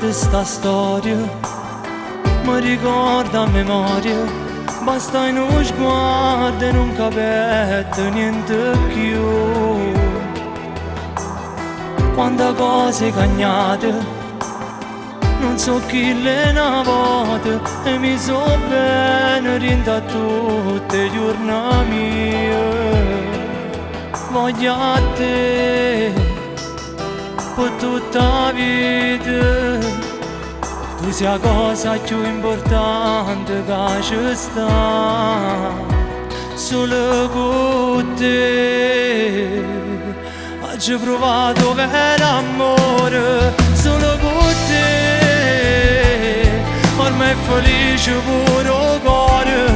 racconti sta storia, mi ricorda a memoria, basta in uno sguardo e non capite niente più. Quante cose cagnate, non so chi le navate, e mi so bene rinda tutte giorni mie. Voglio a te per tutta la vita, tu sei la cosa più importante che ci sta. Solo con te ho provato vero amore, solo con te ormai è felice pure il cuore,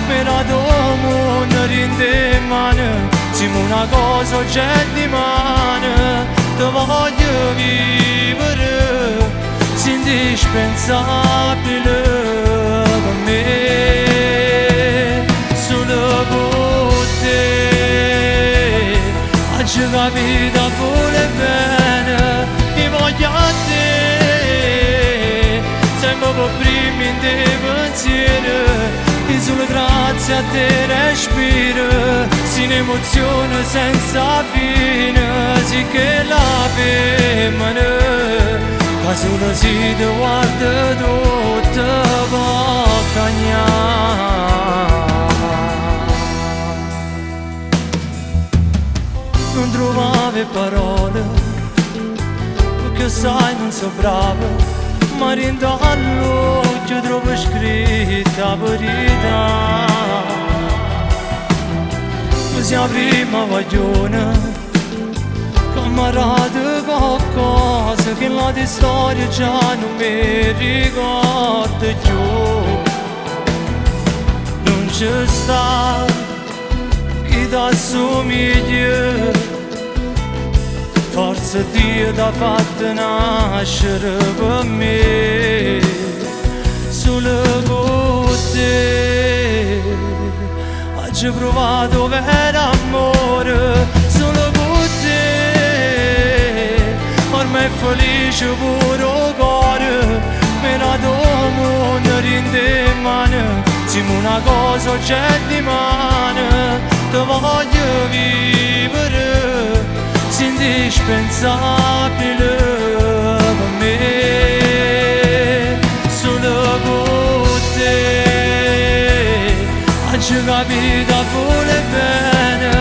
me la domo non rinde in mano, siamo una cosa oggetto di mano, te voglio vivere, sei indispensabile per me, solo con te oggi capita pure bene, mi voglio a te, sempre per primi in te pensieri, e solo grazie a te respiro, si un'emozione senza fine, sì che la femmina, che solo si ti guarda tutta può cagnare. Non trovavi parole, perché sai non so bravo, ma rindo all'occhio trovo scritta verità. Tu sei la prima guaglione, camarate qualcosa che la tua storia già non mi ricordo più. Non c'è sta chi ti assomiglia, forse Dio t'ha fatto nascere per me, solo con te ho provato vero amore, solo con te ormai è felice pure il cuore, me la domo non rinde in mano, siamo una cosa oggetto di mano, te voglio vivere, sei indispensabile per me, solo con te oggi capita pure bene,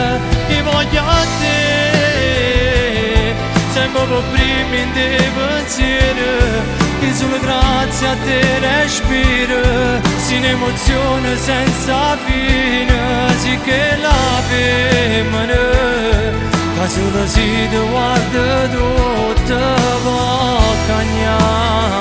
mi voglio a te, sempre per primi in te pensieri, e solo grazie a te respiro, si un'emozione senza fine, sì che la femmina, che solo si ti guarda tutta può cagnare.